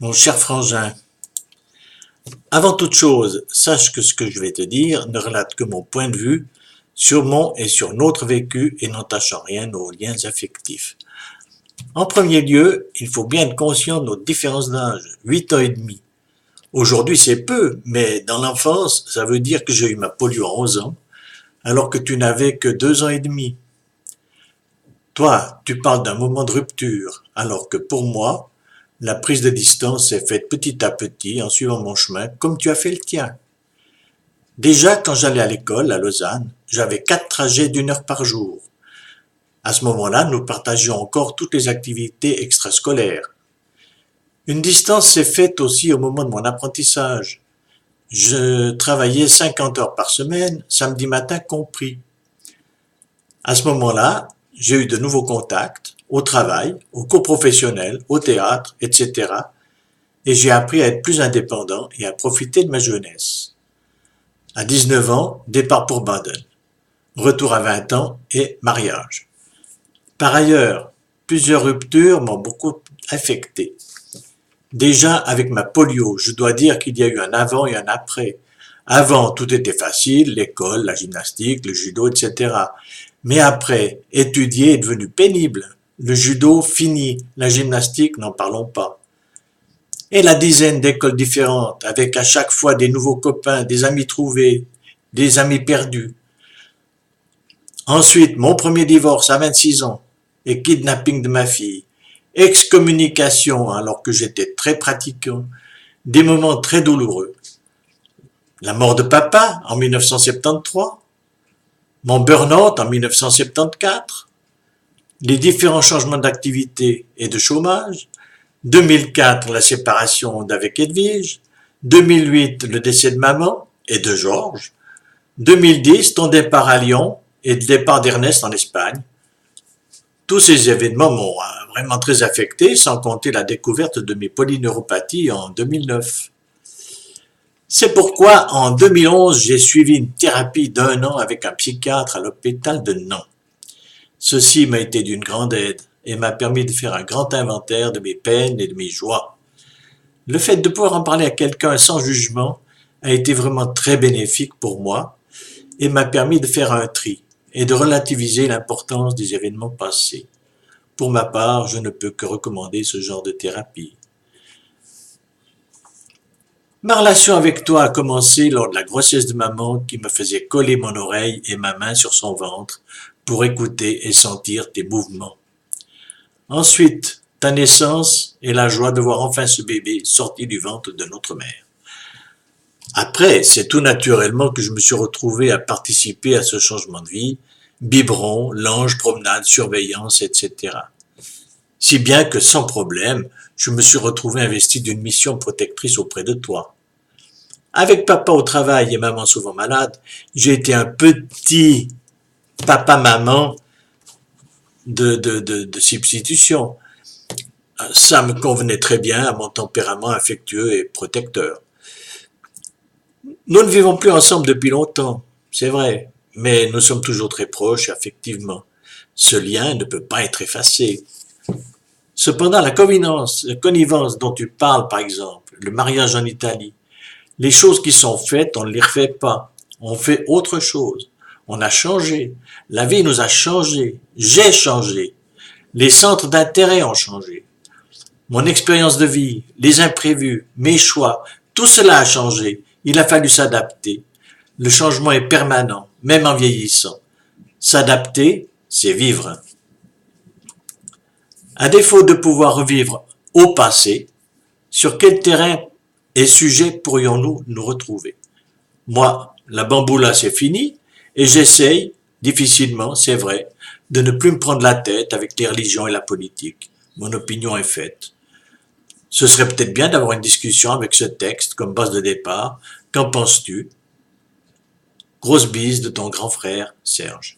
Mon cher frangin, avant toute chose, sache que ce que je vais te dire ne relate que mon point de vue sur mon et sur notre vécu et n'entache en rien nos liens affectifs. En premier lieu, il faut bien être conscient de notre différence d'âge, 8 ans et demi. Aujourd'hui c'est peu, mais dans l'enfance, ça veut dire que j'ai eu ma polio à 11 ans, alors que tu n'avais que 2 ans et demi. Toi, tu parles d'un moment de rupture, alors que pour moi, la prise de distance s'est faite petit à petit en suivant mon chemin, comme tu as fait le tien. Déjà, quand j'allais à l'école, à Lausanne, j'avais 4 trajets d'1 heure par jour. À ce moment-là, nous partagions encore toutes les activités extrascolaires. Une distance s'est faite aussi au moment de mon apprentissage. Je travaillais 50 heures par semaine, samedi matin compris. À ce moment-là, j'ai eu de nouveaux contacts, au travail, au cours professionnel, au théâtre, etc. Et j'ai appris à être plus indépendant et à profiter de ma jeunesse. À 19 ans, départ pour Baden. Retour à 20 ans et mariage. Par ailleurs, plusieurs ruptures m'ont beaucoup affecté. Déjà, avec ma polio, je dois dire qu'il y a eu un avant et un après. Avant, tout était facile, l'école, la gymnastique, le judo, etc. Mais après, étudier est devenu pénible. Le judo, fini. La gymnastique, n'en parlons pas. Et la dizaine d'écoles différentes, avec à chaque fois des nouveaux copains, des amis trouvés, des amis perdus. Ensuite, mon premier divorce à 26 ans et kidnapping de ma fille. Excommunication alors que j'étais très pratiquant. Des moments très douloureux. La mort de papa en 1973. Mon burn-out en 1974. Les différents changements d'activité et de chômage. 2004, la séparation d'avec Edwige. 2008, le décès de maman et de Georges. 2010, ton départ à Lyon et le départ d'Ernest en Espagne. Tous ces événements m'ont vraiment très affecté, sans compter la découverte de mes polyneuropathies en 2009. C'est pourquoi, en 2011, j'ai suivi une thérapie d'1 an avec un psychiatre à l'hôpital de Nantes. Ceci m'a été d'une grande aide et m'a permis de faire un grand inventaire de mes peines et de mes joies. Le fait de pouvoir en parler à quelqu'un sans jugement a été vraiment très bénéfique pour moi et m'a permis de faire un tri et de relativiser l'importance des événements passés. Pour ma part, je ne peux que recommander ce genre de thérapie. Ma relation avec toi a commencé lors de la grossesse de maman qui me faisait coller mon oreille et ma main sur son ventre pour écouter et sentir tes mouvements. Ensuite, ta naissance et la joie de voir enfin ce bébé sorti du ventre de notre mère. Après, c'est tout naturellement que je me suis retrouvé à participer à ce changement de vie, biberon, linge, promenade, surveillance, etc. Si bien que sans problème, je me suis retrouvé investi d'une mission protectrice auprès de toi. Avec papa au travail et maman souvent malade, j'ai été un petit papa-maman de substitution. Ça me convenait très bien à mon tempérament affectueux et protecteur. Nous ne vivons plus ensemble depuis longtemps, c'est vrai, mais nous sommes toujours très proches affectivement. Ce lien ne peut pas être effacé. Cependant, la connivence dont tu parles, par exemple, le mariage en Italie, les choses qui sont faites, on ne les refait pas. On fait autre chose. On a changé. La vie nous a changé. J'ai changé. Les centres d'intérêt ont changé. Mon expérience de vie, les imprévus, mes choix, tout cela a changé. Il a fallu s'adapter. Le changement est permanent, même en vieillissant. S'adapter, c'est vivre. À défaut de pouvoir revivre au passé, sur quel terrain et sujet pourrions-nous nous retrouver? Moi, la bamboula, c'est fini, et j'essaye, difficilement, c'est vrai, de ne plus me prendre la tête avec les religions et la politique. Mon opinion est faite. Ce serait peut-être bien d'avoir une discussion avec ce texte comme base de départ. Qu'en penses-tu? Grosse bise de ton grand frère, Serge.